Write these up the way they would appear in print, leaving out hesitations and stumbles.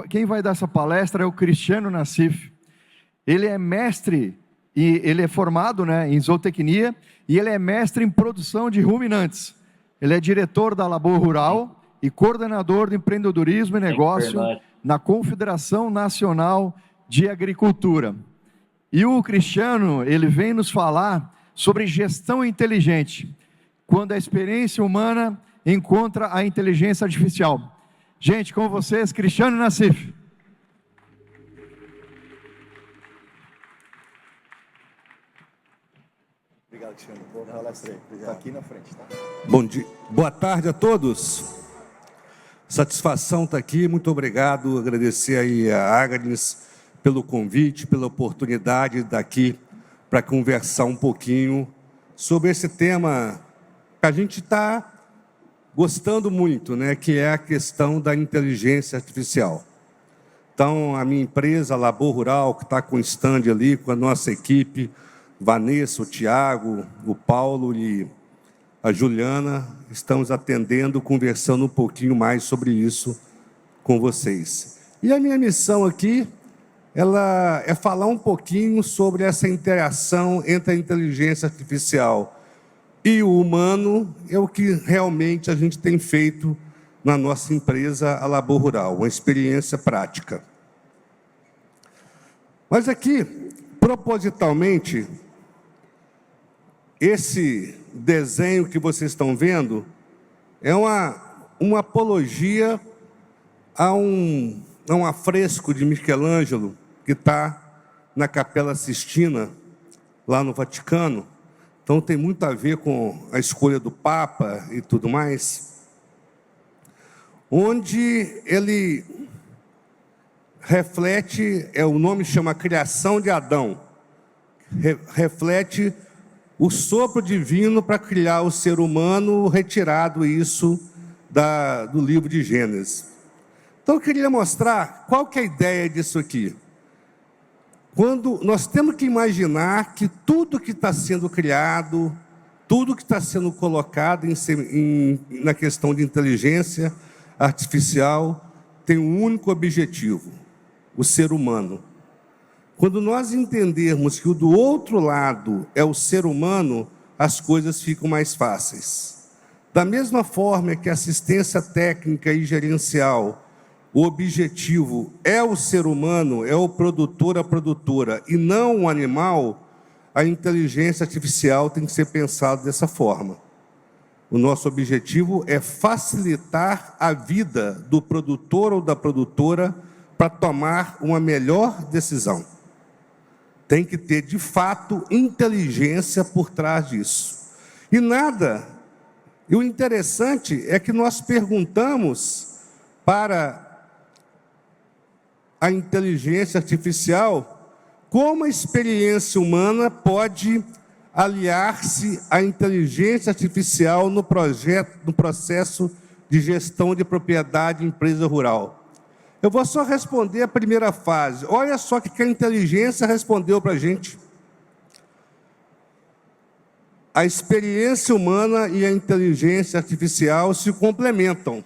Quem vai dar essa palestra é o Cristiano Nassif. Ele é mestre, e ele é formado, né, em zootecnia, e ele é mestre em produção de ruminantes. Ele é diretor da Labor Rural e coordenador de empreendedorismo e negócio na Confederação Nacional de Agricultura. E o Cristiano, ele vem nos falar sobre gestão inteligente, quando a experiência humana encontra a inteligência artificial. Gente, com vocês, Cristiano Nassif. Obrigado, Cristiano. Boa palestra aí. Está aqui na frente, tá? Bom dia. Boa tarde a todos. Satisfação estar aqui. Muito obrigado. Agradecer aí a Agnes pelo convite, pela oportunidade de estar aqui para conversar um pouquinho sobre esse tema que a gente está gostando muito, né, que é a questão da inteligência artificial. Então, a minha empresa, a Labor Rural, que está com o stand ali, com a nossa equipe, Vanessa, o Tiago, o Paulo e a Juliana, estamos atendendo, conversando um pouquinho mais sobre isso com vocês. E a minha missão aqui, ela é falar um pouquinho sobre essa interação entre a inteligência artificial e o humano, é o que realmente a gente tem feito na nossa empresa, a Labor Rural, uma experiência prática. Mas aqui, propositalmente, esse desenho que vocês estão vendo é uma apologia a um afresco de Michelangelo que está na Capela Sistina, lá no Vaticano. Então, tem muito a ver com a escolha do Papa e tudo mais, onde ele reflete, o nome chama Criação de Adão, reflete o sopro divino para criar o ser humano, retirado isso do livro de Gênesis. Então, eu queria mostrar qual que é a ideia disso aqui. Quando nós temos que imaginar que tudo que está sendo criado, tudo que está sendo colocado na questão de inteligência artificial tem um único objetivo, o ser humano. Quando nós entendermos que o do outro lado é o ser humano, as coisas ficam mais fáceis. Da mesma forma que a assistência técnica e gerencial, o objetivo é o ser humano, é o produtor, a produtora, e não o animal, a inteligência artificial tem que ser pensada dessa forma. O nosso objetivo é facilitar a vida do produtor ou da produtora para tomar uma melhor decisão. Tem que ter, de fato, inteligência por trás disso. E o interessante é que nós perguntamos para a inteligência artificial como a experiência humana pode aliar-se à inteligência artificial no processo de gestão de propriedade em empresa rural. Eu vou só responder a primeira fase. Olha só o que a inteligência respondeu para a gente. A experiência humana e a inteligência artificial se complementam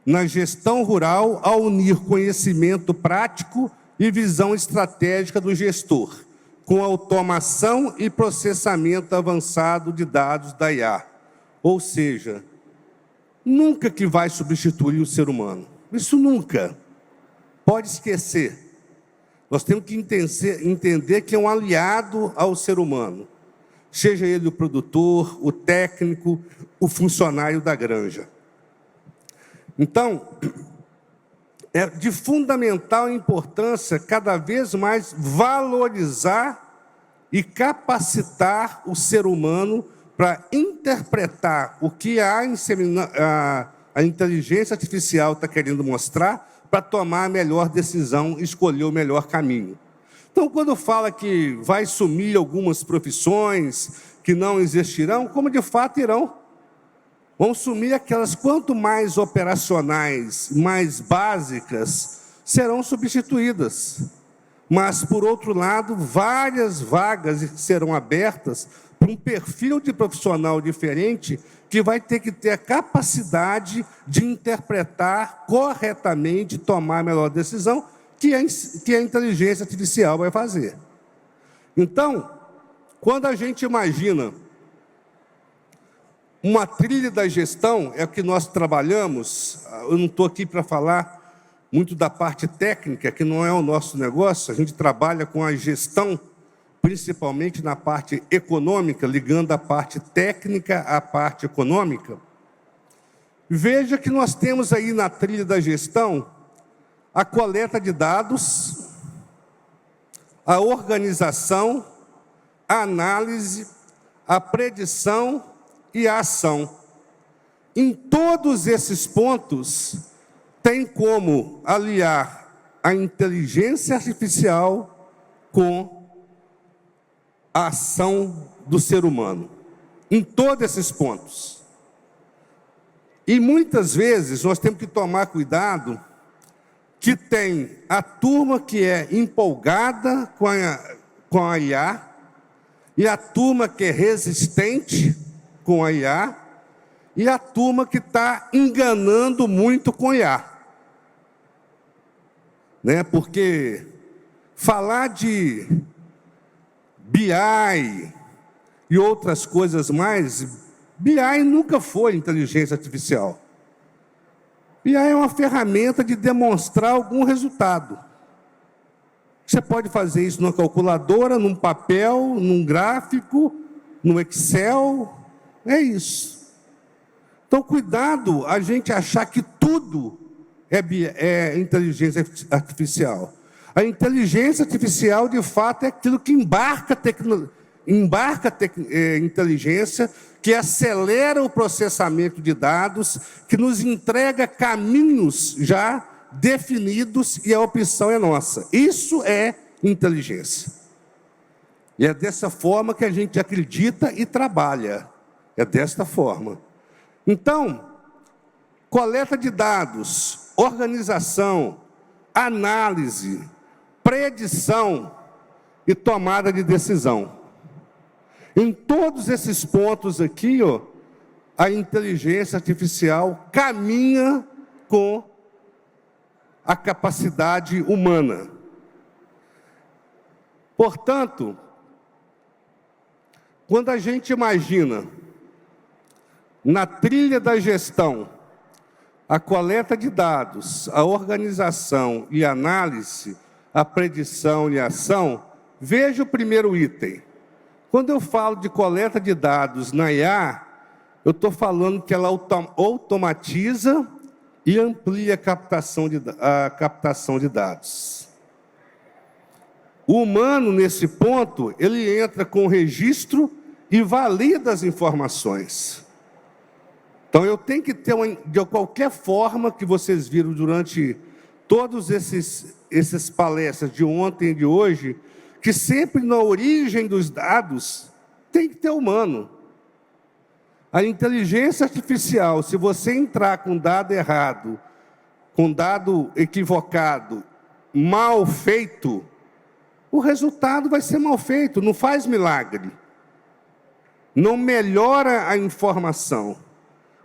na gestão rural ao unir conhecimento prático e visão estratégica do gestor, com automação e processamento avançado de dados da IA. Ou seja, nunca que vai substituir o ser humano. Isso nunca. Pode esquecer. Nós temos que entender que é um aliado ao ser humano. Seja ele o produtor, o técnico, o funcionário da granja. Então, é de fundamental importância cada vez mais valorizar e capacitar o ser humano para interpretar o que a inteligência artificial está querendo mostrar para tomar a melhor decisão e escolher o melhor caminho. Então, quando fala que vai sumir algumas profissões que não existirão, como de fato irão. Vão sumir aquelas, quanto mais operacionais, mais básicas, serão substituídas. Mas, por outro lado, várias vagas serão abertas para um perfil de profissional diferente que vai ter que ter a capacidade de interpretar corretamente, tomar a melhor decisão que a inteligência artificial vai fazer. Então, quando a gente imagina uma trilha da gestão, é o que nós trabalhamos, eu não estou aqui para falar muito da parte técnica, que não é o nosso negócio, a gente trabalha com a gestão, principalmente na parte econômica, ligando a parte técnica à parte econômica. Veja que nós temos aí na trilha da gestão a coleta de dados, a organização, a análise, a predição e a ação. Em todos esses pontos, tem como aliar a inteligência artificial com a ação do ser humano. Em todos esses pontos. E muitas vezes nós temos que tomar cuidado que tem a turma que é empolgada com a IA e a turma que é resistente com a IA e a turma que está enganando muito com a IA. Né? Porque falar de BI e outras coisas mais, BI nunca foi inteligência artificial. BI é uma ferramenta de demonstrar algum resultado. Você pode fazer isso numa calculadora, num papel, num gráfico, no Excel, é isso. Então, cuidado a gente achar que tudo é inteligência artificial. A inteligência artificial, de fato, é aquilo que embarca inteligência, que acelera o processamento de dados, que nos entrega caminhos já definidos e a opção é nossa. Isso é inteligência. E é dessa forma que a gente acredita e trabalha. É desta forma. Então, coleta de dados, organização, análise, predição e tomada de decisão. Em todos esses pontos aqui, ó, a inteligência artificial caminha com a capacidade humana. Portanto, quando a gente imagina na trilha da gestão a coleta de dados, a organização e a análise, a predição e a ação, veja o primeiro item. Quando eu falo de coleta de dados na IA, eu estou falando que ela automatiza e amplia a captação de dados. O humano, nesse ponto, ele entra com o registro e valida as informações. Então, eu tenho que ter, de qualquer forma que vocês viram durante todos esses palestras de ontem e de hoje, que sempre na origem dos dados tem que ter humano. A inteligência artificial, se você entrar com dado errado, com dado equivocado, mal feito, o resultado vai ser mal feito, não faz milagre. Não melhora a informação.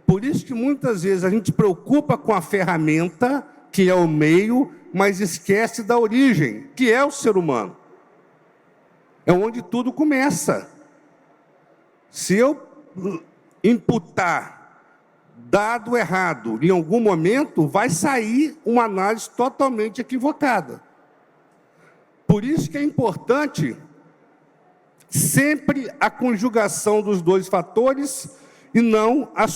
Por isso que muitas vezes a gente preocupa com a ferramenta, que é o meio, mas esquece da origem, que é o ser humano. É onde tudo começa. Se eu imputar dado errado em algum momento, vai sair uma análise totalmente equivocada. Por isso que é importante sempre a conjugação dos dois fatores e não a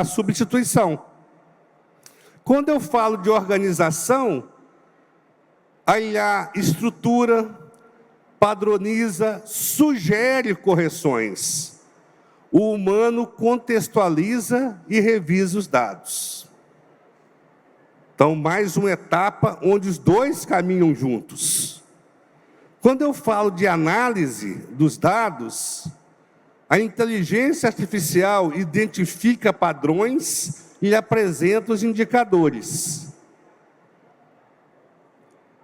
substituição. Quando eu falo de organização, a IA estrutura, padroniza, sugere correções. O humano contextualiza e revisa os dados. Então, mais uma etapa onde os dois caminham juntos. Quando eu falo de análise dos dados, a inteligência artificial identifica padrões e apresenta os indicadores.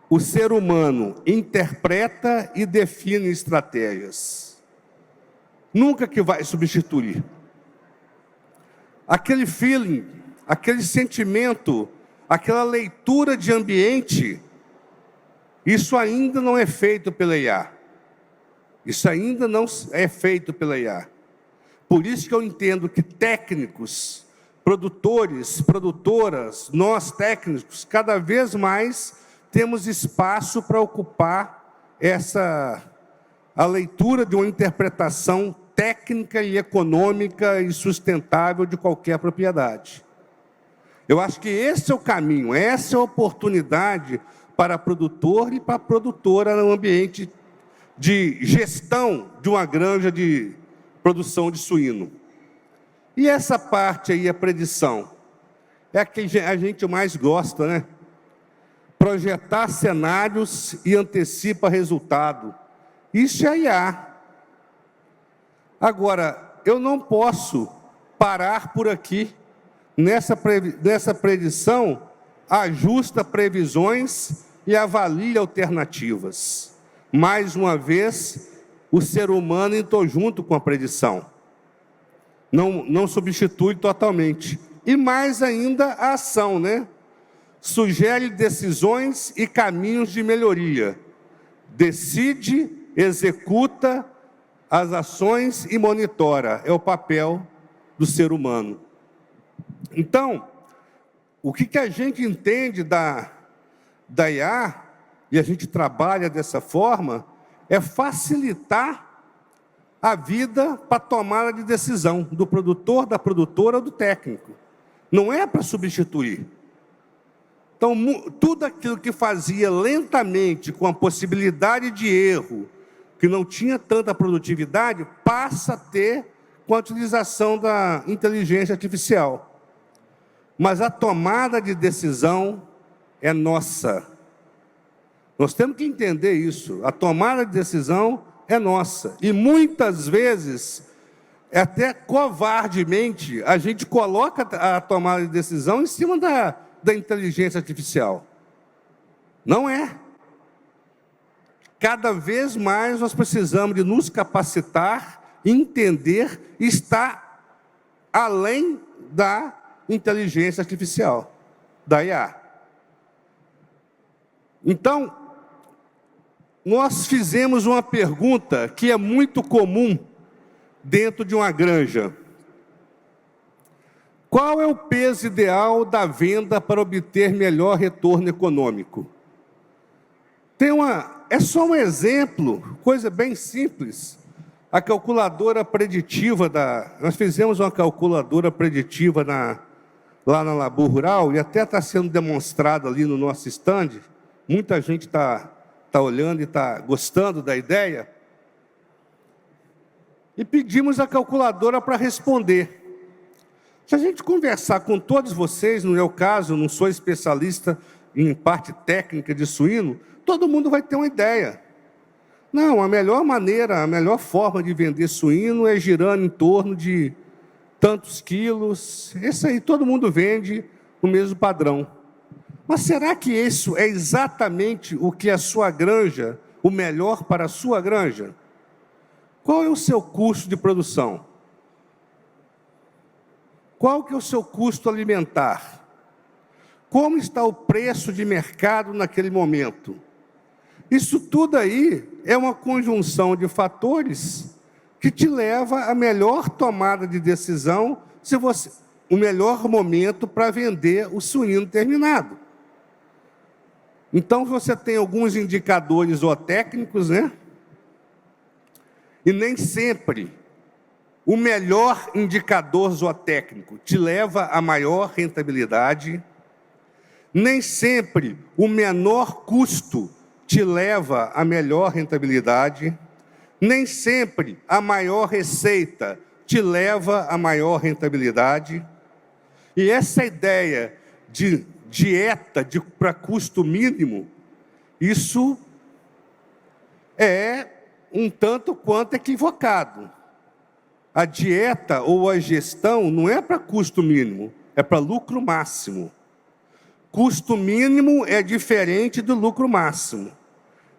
O ser humano interpreta e define estratégias. nunca que vai substituir. Aquele feeling, aquele sentimento, aquela leitura de ambiente, isso ainda não é feito pela IA. Isso ainda não é feito pela IA. Por isso que eu entendo que técnicos, produtores, produtoras, nós técnicos, cada vez mais temos espaço para ocupar a leitura de uma interpretação técnica e econômica e sustentável de qualquer propriedade. Eu acho que esse é o caminho, essa é a oportunidade para produtor e para produtora no ambiente de gestão de uma granja de produção de suíno. E essa parte aí, a predição, é a que a gente mais gosta, né? Projetar cenários e antecipa resultado. Isso é IA. Agora, eu não posso parar por aqui. Nessa predição, ajusta previsões e avalia alternativas. Mais uma vez, o ser humano entrou junto com a predição. Não substitui totalmente. E mais ainda a ação, né? Sugere decisões e caminhos de melhoria. Decide, executa as ações e monitora. É o papel do ser humano. Então, o que a gente entende da IA, e a gente trabalha dessa forma, é facilitar a vida para a tomada de decisão do produtor, da produtora ou do técnico. Não é para substituir. Então, tudo aquilo que fazia lentamente, com a possibilidade de erro, que não tinha tanta produtividade, passa a ter com a utilização da inteligência artificial. Mas a tomada de decisão é nossa. Nós temos que entender isso. A tomada de decisão é nossa. E muitas vezes, até covardemente, a gente coloca a tomada de decisão em cima da inteligência artificial. Não é. Cada vez mais nós precisamos de nos capacitar, entender e estar além da inteligência artificial, da IA. Então, nós fizemos uma pergunta que é muito comum dentro de uma granja. Qual é o peso ideal da venda para obter melhor retorno econômico? É só um exemplo, coisa bem simples. A calculadora preditiva nós fizemos uma calculadora preditiva lá na Labor Rural, e até está sendo demonstrado ali no nosso stand. Muita gente está olhando e está gostando da ideia. E pedimos a calculadora para responder. Se a gente conversar com todos vocês, no meu caso, não sou especialista em parte técnica de suíno, todo mundo vai ter uma ideia. Não, a melhor maneira, a melhor forma de vender suíno é girando em torno de tantos quilos. Esse aí todo mundo vende no mesmo padrão. Mas será que isso é exatamente o que a sua granja, o melhor para a sua granja? Qual é o seu custo de produção? Qual que é o seu custo alimentar? Como está o preço de mercado naquele momento? Isso tudo aí é uma conjunção de fatores que te leva à melhor tomada de decisão, o melhor momento para vender o suíno terminado. Então, você tem alguns indicadores zootécnicos, né? E nem sempre o melhor indicador zootécnico te leva a maior rentabilidade. Nem sempre o menor custo te leva a melhor rentabilidade. Nem sempre a maior receita te leva a maior rentabilidade. E essa ideia de dieta para custo mínimo, isso é um tanto quanto equivocado. A dieta ou a gestão não é para custo mínimo, é para lucro máximo. Custo mínimo é diferente do lucro máximo.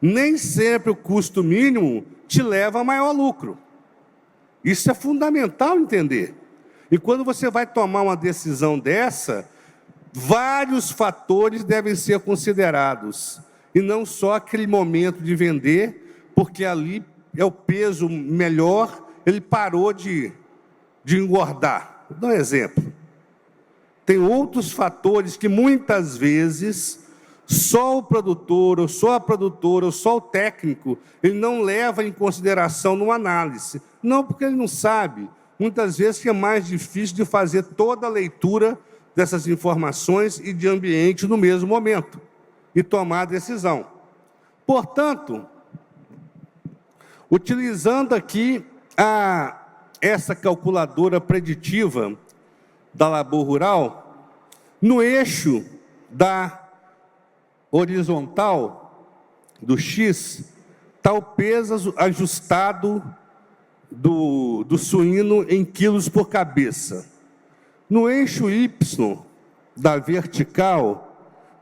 Nem sempre o custo mínimo te leva a maior lucro. Isso é fundamental entender. E quando você vai tomar uma decisão dessa, vários fatores devem ser considerados. E não só aquele momento de vender, porque ali é o peso melhor, ele parou de engordar. Vou dar um exemplo. Tem outros fatores que muitas vezes só o produtor, ou só a produtora, ou só o técnico, ele não leva em consideração numa análise. Não porque ele não sabe. Muitas vezes que é mais difícil de fazer toda a leitura dessas informações e de ambiente no mesmo momento e tomar a decisão. Portanto, utilizando aqui essa calculadora preditiva da Labor Rural, no eixo da horizontal do X está o peso ajustado do suíno em quilos por cabeça. No eixo Y da vertical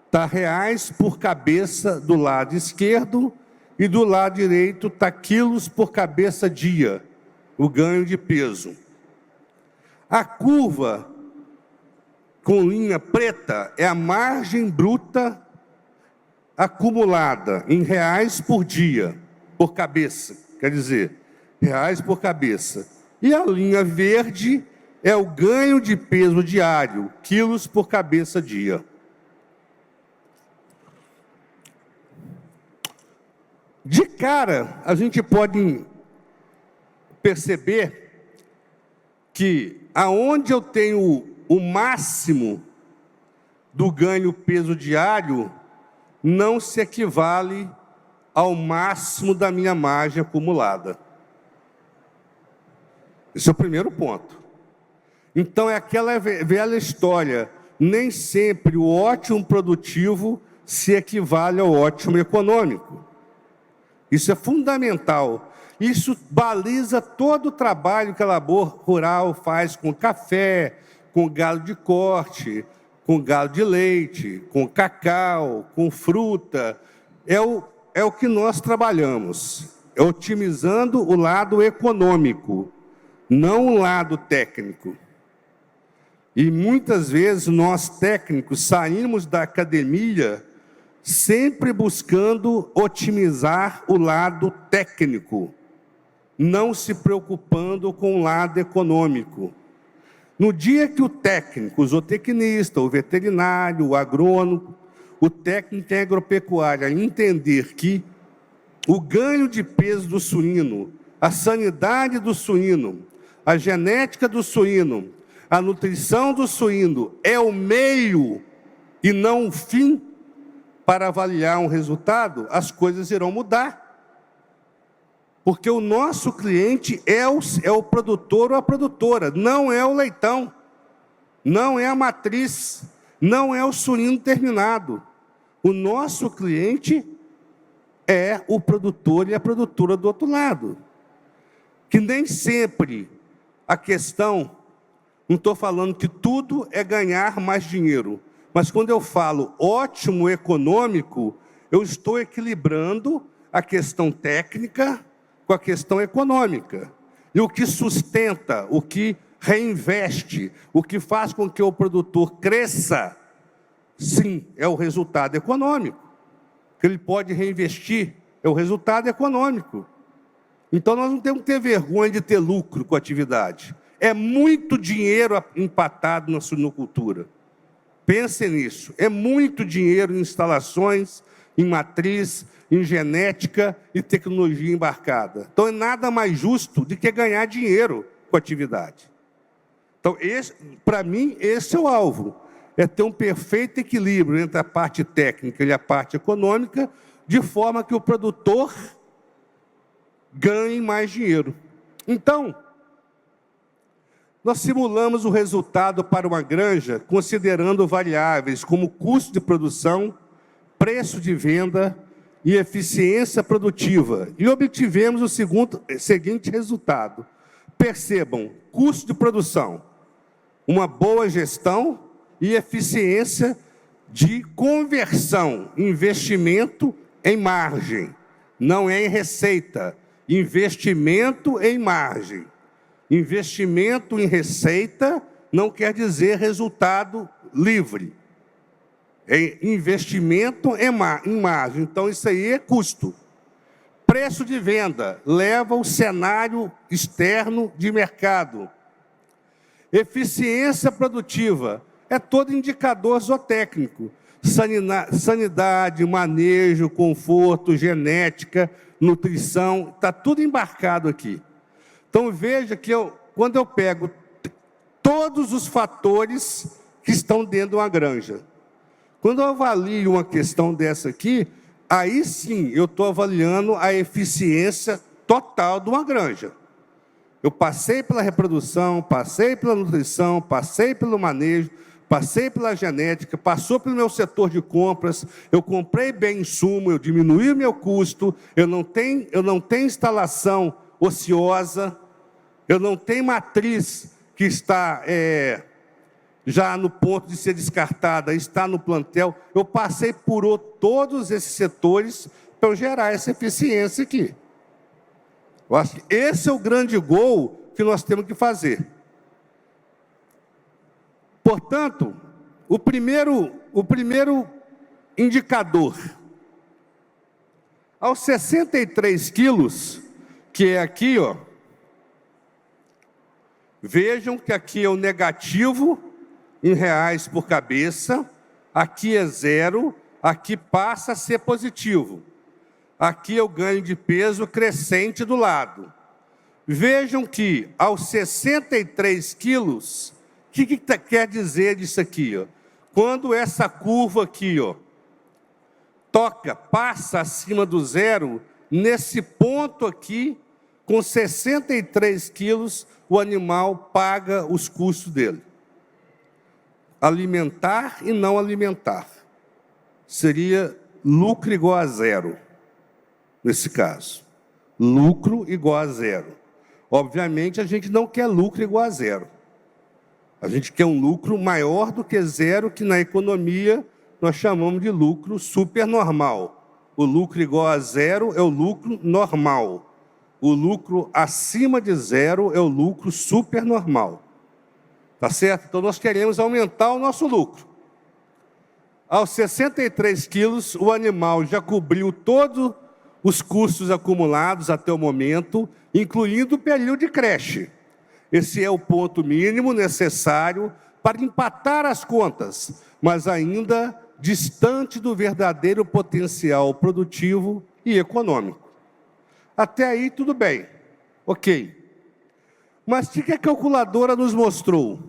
está reais por cabeça do lado esquerdo e do lado direito está quilos por cabeça dia, o ganho de peso. A curva com linha preta é a margem bruta acumulada em reais por dia, por cabeça, quer dizer, reais por cabeça. E a linha verde é o ganho de peso diário, quilos por cabeça dia. De cara, a gente pode perceber que aonde eu tenho o máximo do ganho peso diário, não se equivale ao máximo da minha margem acumulada. Esse é o primeiro ponto. Então, é aquela velha história, nem sempre o ótimo produtivo se equivale ao ótimo econômico. Isso é fundamental. Isso baliza todo o trabalho que a Labor Rural faz com café, com gado de corte, com gado de leite, com cacau, com fruta. É o que nós trabalhamos, é otimizando o lado econômico, não o lado técnico. E muitas vezes nós técnicos saímos da academia sempre buscando otimizar o lado técnico, não se preocupando com o lado econômico. No dia que o técnico, o zootecnista, o veterinário, o agrônomo, o técnico em agropecuária entender que o ganho de peso do suíno, a sanidade do suíno, a genética do suíno, a nutrição do suíno é o meio e não o fim para avaliar um resultado, as coisas irão mudar. Porque o nosso cliente é o produtor ou a produtora, não é o leitão, não é a matriz, não é o suíno terminado. O nosso cliente é o produtor e a produtora do outro lado. Que nem sempre a questão, não estou falando que tudo é ganhar mais dinheiro, mas quando eu falo ótimo econômico, eu estou equilibrando a questão técnica com a questão econômica. E o que sustenta, o que reinveste, o que faz com que o produtor cresça, sim, é o resultado econômico. Que ele pode reinvestir, é o resultado econômico. Então, nós não temos que ter vergonha de ter lucro com a atividade. É muito dinheiro empatado na suinocultura. Pensem nisso. É muito dinheiro em instalações, em matriz, em genética e tecnologia embarcada. Então, é nada mais justo do que ganhar dinheiro com a atividade. Então, para mim, esse é o alvo. É ter um perfeito equilíbrio entre a parte técnica e a parte econômica, de forma que o produtor ganhe mais dinheiro. Então, nós simulamos o resultado para uma granja considerando variáveis como custo de produção, preço de venda e eficiência produtiva. E obtivemos o seguinte resultado. Percebam, custo de produção, uma boa gestão e eficiência de conversão, investimento em margem, não é em receita, investimento em margem. Investimento em receita não quer dizer resultado livre. É investimento em margem. Então, isso aí é custo. Preço de venda leva ao cenário externo de mercado. Eficiência produtiva é todo indicador zootécnico. Sanidade, manejo, conforto, genética, nutrição, está tudo embarcado aqui. Então, veja que quando eu pego todos os fatores que estão dentro de uma granja, quando eu avalio uma questão dessa aqui, aí sim eu estou avaliando a eficiência total de uma granja. Eu passei pela reprodução, passei pela nutrição, passei pelo manejo, passei pela genética, passou pelo meu setor de compras, eu comprei bem insumo, eu diminuí o meu custo, eu não tenho instalação ociosa, eu não tenho matriz que está já no ponto de ser descartada, está no plantel. Eu passei por todos esses setores para eu gerar essa eficiência aqui. Eu acho que esse é o grande gol que nós temos que fazer. Portanto, o primeiro indicador, aos 63 quilos, que é aqui, ó, vejam que aqui é o negativo em reais por cabeça, aqui é 0, aqui passa a ser positivo. Aqui é o ganho de peso crescente do lado. Vejam que aos 63 quilos, o que quer dizer disso aqui? Ó? Quando essa curva aqui, ó, passa acima do 0, nesse ponto aqui, com 63 quilos, o animal paga os custos dele. Alimentar e não alimentar. Seria lucro igual a 0, nesse caso. Lucro igual a 0. Obviamente, a gente não quer lucro igual a 0. A gente quer um lucro maior do que 0, que na economia nós chamamos de lucro supernormal. O lucro igual a 0 é o lucro normal. O lucro acima de 0 é o lucro supernormal. Tá certo? Então, nós queremos aumentar o nosso lucro. Aos 63 quilos, o animal já cobriu todos os custos acumulados até o momento, incluindo o período de creche. Esse é o ponto mínimo necessário para empatar as contas, mas ainda distante do verdadeiro potencial produtivo e econômico. Até aí, tudo bem. Ok. Mas o que a calculadora nos mostrou?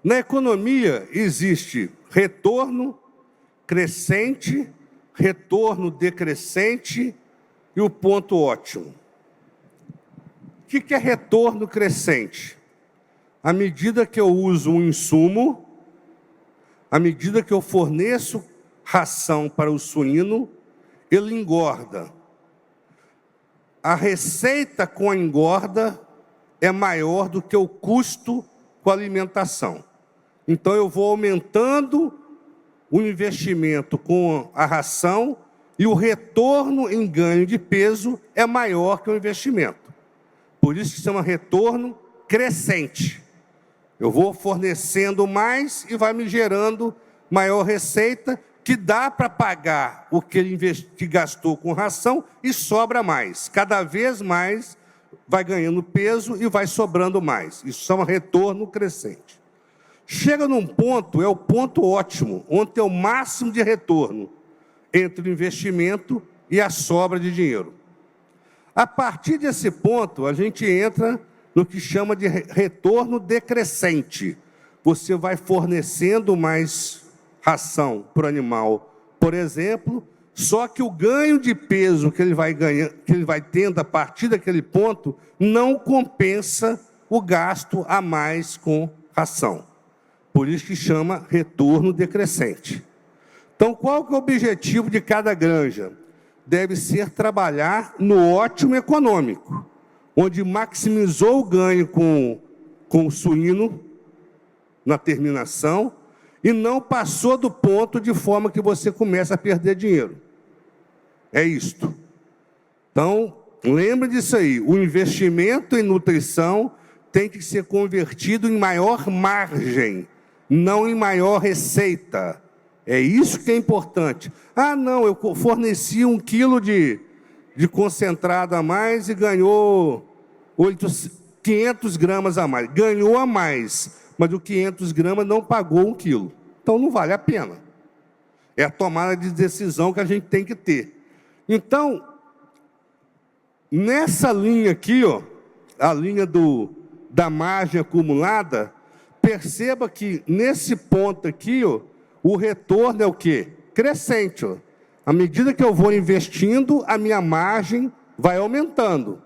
Na economia existe retorno crescente, retorno decrescente e o ponto ótimo. O que é retorno crescente? À medida que eu uso um insumo, à medida que eu forneço ração para o suíno, ele engorda. A receita com a engorda é maior do que o custo com a alimentação. Então, eu vou aumentando o investimento com a ração e o retorno em ganho de peso é maior que o investimento. Por isso que chama retorno crescente. Eu vou fornecendo mais e vai me gerando maior receita, que dá para pagar o que ele gastou com ração e sobra mais. Cada vez mais vai ganhando peso e vai sobrando mais. Isso chama retorno crescente. Chega num ponto, é o ponto ótimo, onde tem o máximo de retorno entre o investimento e a sobra de dinheiro. A partir desse ponto, a gente entra no que chama de retorno decrescente. Você vai fornecendo mais ração para o animal, por exemplo, só que o ganho de peso que ele vai tendo a partir daquele ponto não compensa o gasto a mais com ração. Por isso que chama retorno decrescente. Então, qual que é o objetivo de cada granja? Deve ser trabalhar no ótimo econômico, onde maximizou o ganho com o suíno na terminação e não passou do ponto de forma que você começa a perder dinheiro. É isto. Então, lembre disso aí, o investimento em nutrição tem que ser convertido em maior margem, não em maior receita. É isso que é importante. Ah, não, eu forneci 1 quilo de concentrado a mais e ganhou 500 gramas a mais. Ganhou a mais, mas o 500 gramas não pagou 1 quilo. Então, não vale a pena. É a tomada de decisão que a gente tem que ter. Então, nessa linha aqui, ó, a linha da margem acumulada, perceba que nesse ponto aqui, ó, o retorno é o quê? Crescente. Ó. À medida que eu vou investindo, a minha margem vai aumentando.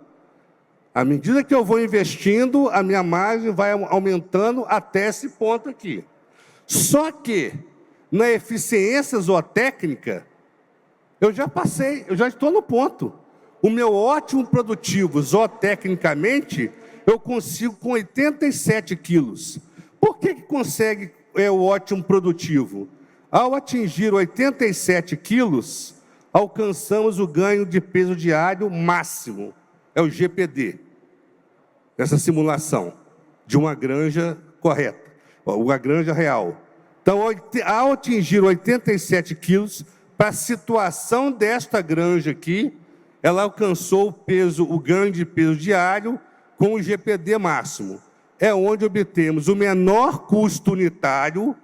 À medida que eu vou investindo, a minha margem vai aumentando até esse ponto aqui. Só que, na eficiência zootécnica, eu já passei, eu já estou no ponto. O meu ótimo produtivo, zootecnicamente, eu consigo com 87 quilos. Por que consegue o ótimo produtivo? Ao atingir 87 quilos, alcançamos o ganho de peso diário máximo. É o GPD. Essa simulação de uma granja correta, uma granja real. Então, ao atingir 87 quilos, para a situação desta granja aqui, ela alcançou o ganho de peso diário com o GPD máximo. É onde obtemos o menor custo unitário,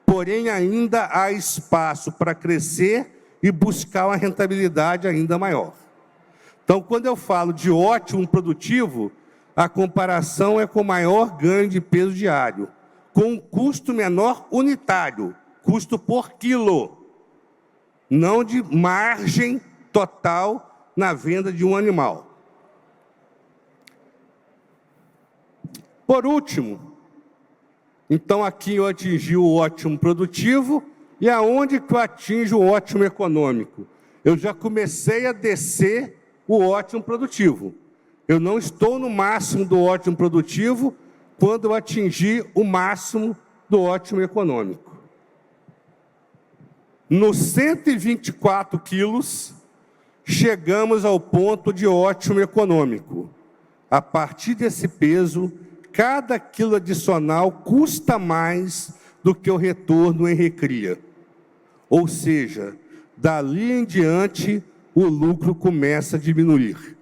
porém ainda há espaço para crescer e buscar uma rentabilidade ainda maior. Então, quando eu falo de ótimo produtivo, a comparação é com maior ganho de peso diário, com um custo menor unitário, custo por quilo, não de margem total na venda de um animal. Por último, então aqui eu atingi o ótimo produtivo, e aonde que eu atinjo o ótimo econômico? Eu já comecei a descer o ótimo produtivo. Eu não estou no máximo do ótimo produtivo quando eu atingir o máximo do ótimo econômico. Nos 124 quilos, chegamos ao ponto de ótimo econômico. A partir desse peso, cada quilo adicional custa mais do que o retorno em recria. Ou seja, dali em diante, o lucro começa a diminuir.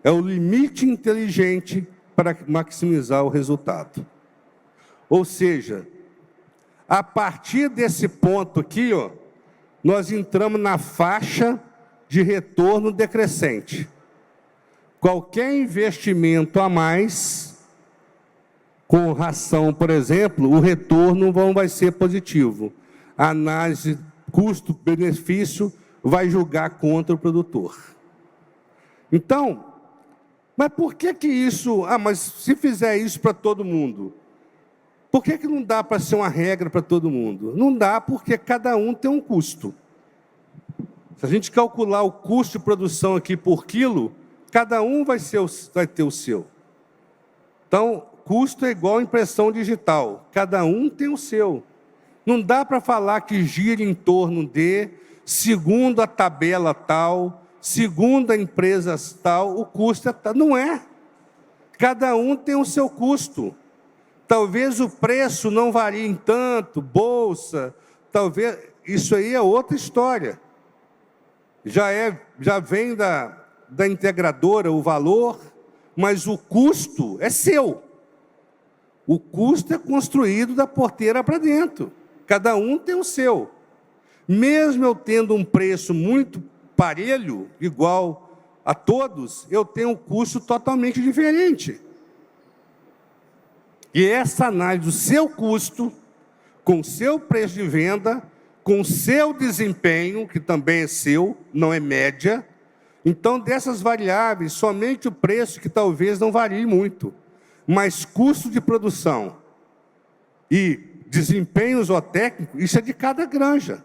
É o limite inteligente para maximizar o resultado. Ou seja, a partir desse ponto aqui, ó, nós entramos na faixa de retorno decrescente. Qualquer investimento a mais, com ração, por exemplo, o retorno vai ser positivo. A análise custo-benefício vai julgar contra o produtor. Então, mas por que isso? Ah, mas se fizer isso para todo mundo, por que não dá para ser uma regra para todo mundo? Não dá porque cada um tem um custo. Se a gente calcular o custo de produção aqui por quilo, cada um vai ter o seu. Então, custo é igual impressão digital. Cada um tem o seu. Não dá para falar que gira em torno de, segundo a tabela tal, segundo a empresa tal, o custo é tal. Não é. Cada um tem o seu custo. Talvez o preço não varie em tanto, bolsa, talvez, isso aí é outra história. Já vem da integradora o valor, mas o custo é seu. O custo é construído da porteira para dentro. Cada um tem o seu. Mesmo eu tendo um preço muito parelho, igual a todos, eu tenho um custo totalmente diferente. E essa análise do seu custo, com o seu preço de venda, com o seu desempenho, que também é seu, não é média. Então, dessas variáveis, somente o preço, que talvez não varie muito, mas custo de produção e desempenho zootécnico, isso é de cada granja.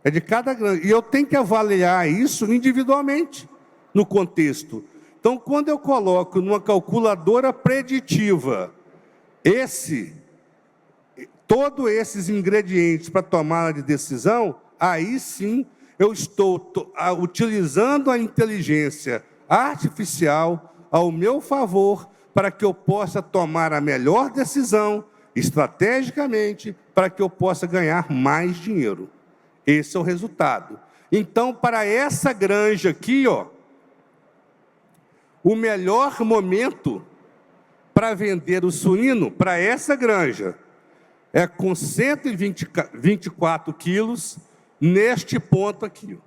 É de cada granja. E eu tenho que avaliar isso individualmente, no contexto. Então, quando eu coloco numa calculadora preditiva, todos esses ingredientes para tomada de decisão, aí sim eu estou utilizando a inteligência artificial ao meu favor para que eu possa tomar a melhor decisão, estrategicamente, para que eu possa ganhar mais dinheiro. Esse é o resultado. Então, para essa granja aqui, ó, o melhor momento para vender o suíno para essa granja é com 124 quilos neste ponto aqui, ó,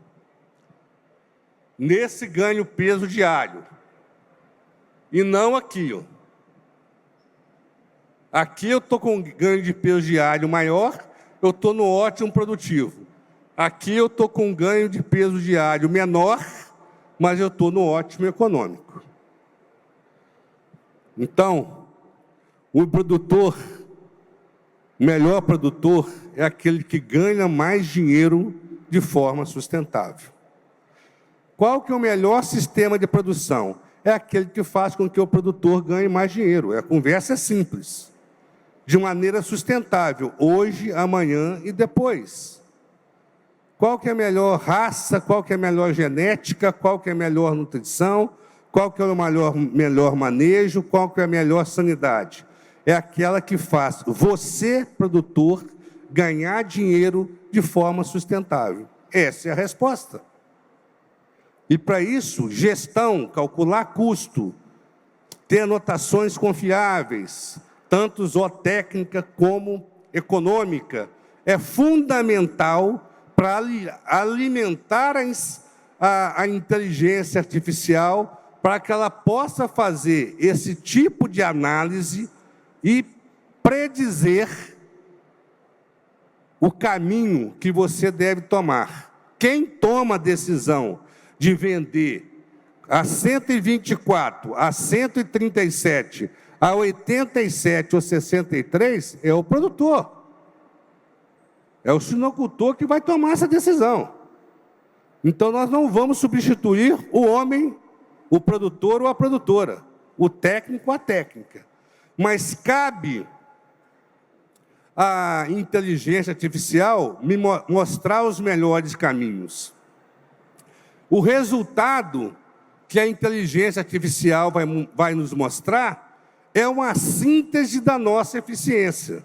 nesse ganho peso diário, e não aqui, ó. Aqui eu estou com um ganho de peso diário maior, eu estou no ótimo produtivo. Aqui eu estou com um ganho de peso diário menor, mas eu estou no ótimo econômico. Então, o produtor, o melhor produtor, é aquele que ganha mais dinheiro de forma sustentável. Qual que é o melhor sistema de produção? É aquele que faz com que o produtor ganhe mais dinheiro. A conversa é simples. De maneira sustentável, hoje, amanhã e depois. Qual que é a melhor raça, qual que é a melhor genética, qual que é a melhor nutrição, qual que é o melhor manejo, qual que é a melhor sanidade? É aquela que faz você, produtor, ganhar dinheiro de forma sustentável. Essa é a resposta. E para isso, gestão, calcular custo, ter anotações confiáveis, tanto zootécnica como econômica, é fundamental para alimentar a inteligência artificial, para que ela possa fazer esse tipo de análise e predizer o caminho que você deve tomar. Quem toma a decisão de vender a 124, a 137, a 87 ou 63 é o produtor. É o suinocultor que vai tomar essa decisão. Então, nós não vamos substituir o homem, o produtor ou a produtora, o técnico ou a técnica. Mas cabe à inteligência artificial me mostrar os melhores caminhos. O resultado que a inteligência artificial vai nos mostrar é uma síntese da nossa eficiência.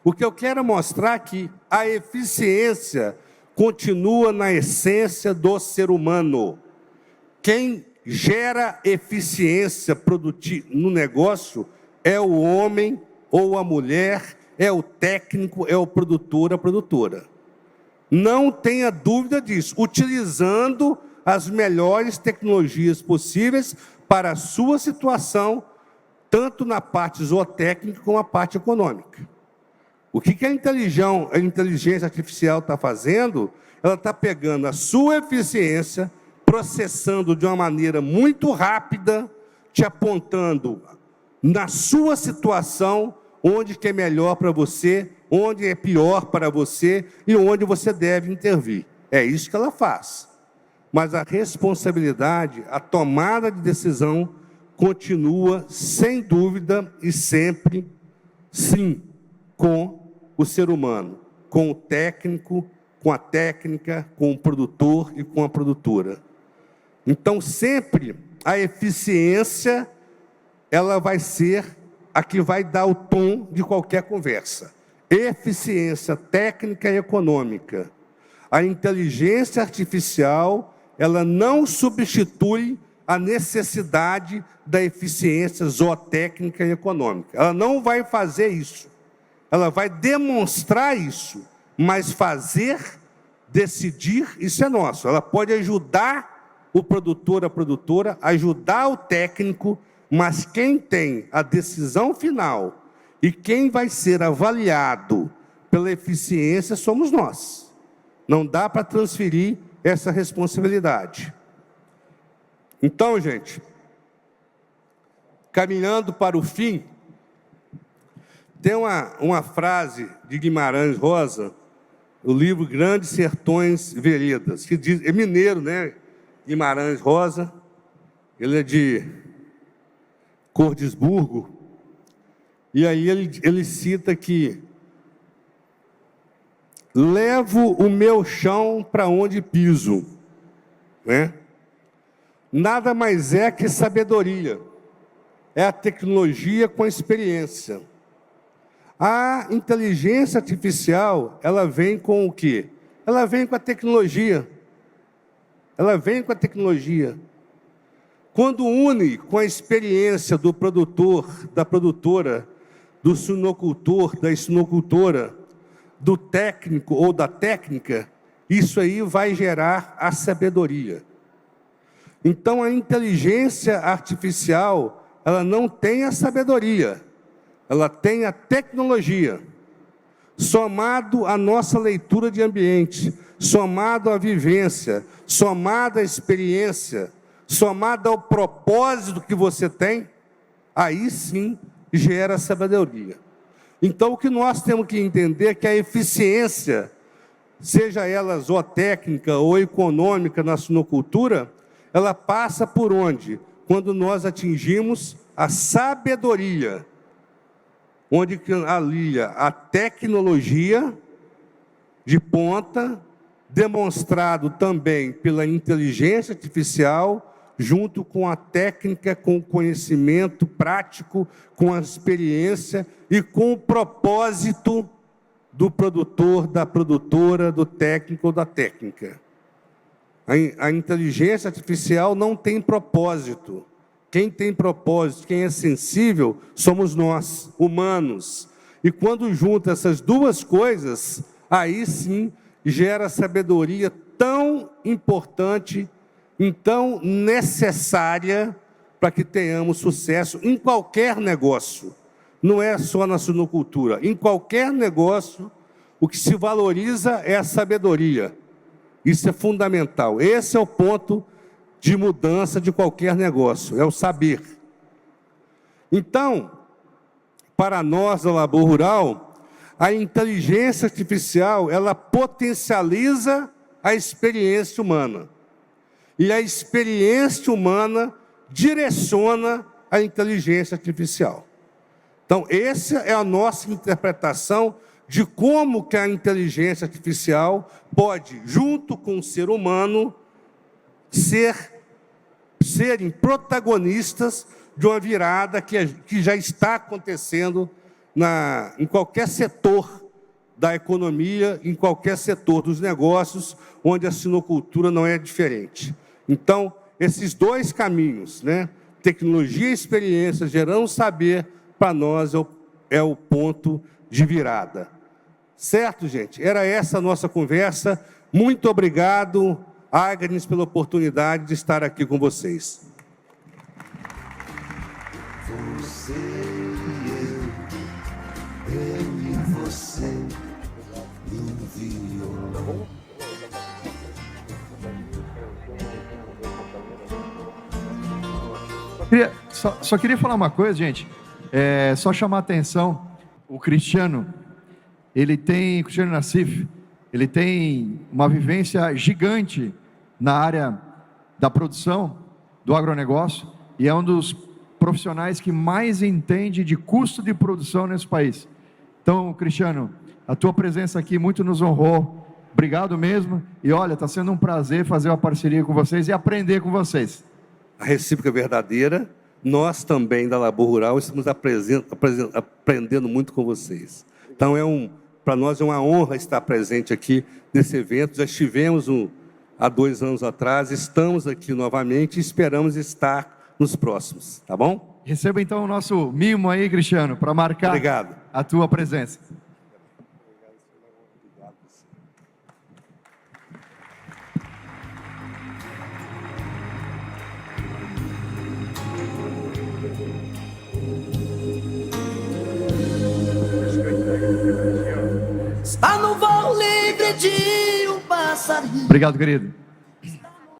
O que eu quero mostrar aqui, a eficiência continua na essência do ser humano. Quem gera eficiência produtiva no negócio é o homem ou a mulher, é o técnico, é o produtor, a produtora. Não tenha dúvida disso, utilizando as melhores tecnologias possíveis para a sua situação, tanto na parte zootécnica como na parte econômica. O que a inteligência artificial está fazendo? Ela está pegando a sua eficiência, processando de uma maneira muito rápida, te apontando na sua situação, onde que é melhor para você, onde é pior para você e onde você deve intervir. É isso que ela faz. Mas a responsabilidade, a tomada de decisão, continua, sem dúvida e sempre, sim, com o ser humano, com o técnico, com a técnica, com o produtor e com a produtora. Então, sempre a eficiência, ela vai ser a que vai dar o tom de qualquer conversa. Eficiência técnica e econômica. A inteligência artificial, ela não substitui a necessidade da eficiência zootécnica e econômica. Ela não vai fazer isso. Ela vai demonstrar isso, mas fazer, decidir, isso é nosso. Ela pode ajudar o produtor, a produtora, ajudar o técnico, mas quem tem a decisão final e quem vai ser avaliado pela eficiência somos nós. Não dá para transferir essa responsabilidade. Então, gente, caminhando para o fim, tem uma frase de Guimarães Rosa, o livro Grandes Sertões Veredas, que diz, é mineiro, né? Guimarães Rosa, ele é de Cordisburgo, e aí ele cita que levo o meu chão para onde piso, né? Nada mais é que sabedoria. É a tecnologia com a experiência. A inteligência artificial, ela vem com o quê? Ela vem com a tecnologia. Ela vem com a tecnologia. Quando une com a experiência do produtor, da produtora, do suinocultor, da suinocultora, do técnico ou da técnica, isso aí vai gerar a sabedoria. Então, a inteligência artificial, ela não tem a sabedoria, ela tem a tecnologia. Somado à nossa leitura de ambiente, somado à vivência, somado à experiência, somado ao propósito que você tem, aí sim gera sabedoria. Então, o que nós temos que entender é que a eficiência, seja ela zootécnica ou econômica na suinocultura, ela passa por onde? Quando nós atingimos a sabedoria, onde alia a tecnologia de ponta, demonstrado também pela inteligência artificial, junto com a técnica, com o conhecimento prático, com a experiência e com o propósito do produtor, da produtora, do técnico ou da técnica. A inteligência artificial não tem propósito. Quem tem propósito, quem é sensível, somos nós, humanos. E quando junta essas duas coisas, aí sim gera sabedoria tão importante, então necessária, para que tenhamos sucesso em qualquer negócio. Não é só na suinocultura. Em qualquer negócio, o que se valoriza é a sabedoria. Isso é fundamental. Esse é o ponto de mudança de qualquer negócio, é o saber. Então, para nós da Labor Rural, a inteligência artificial, ela potencializa a experiência humana. E a experiência humana direciona a inteligência artificial. Então, essa é a nossa interpretação de como que a inteligência artificial pode, junto com o ser humano, serem protagonistas de uma virada que já está acontecendo em qualquer setor da economia, em qualquer setor dos negócios, onde a suinocultura não é diferente. Então, esses dois caminhos, né? Tecnologia e experiência gerando saber, para nós é o ponto de virada. Certo, gente? Era essa a nossa conversa. Muito obrigado, Agnes, pela oportunidade de estar aqui com vocês. Você e eu e você, no violão. Só queria falar uma coisa, gente. Só chamar a atenção, o Cristiano Nassif, ele tem uma vivência gigante na área da produção, do agronegócio, e é um dos profissionais que mais entende de custo de produção nesse país. Então, Cristiano, a tua presença aqui muito nos honrou. Obrigado mesmo. E olha, está sendo um prazer fazer uma parceria com vocês e aprender com vocês. A recíproca é verdadeira. Nós também, da Labor Rural, estamos aprendendo muito com vocês. Então, para nós é uma honra estar presente aqui nesse evento. Já estivemos há 2 anos atrás, estamos aqui novamente e esperamos estar nos próximos, tá bom? Receba então o nosso mimo aí, Cristiano, para marcar Obrigado. A tua presença. Está no voo livre de um passarinho. Obrigado, querido.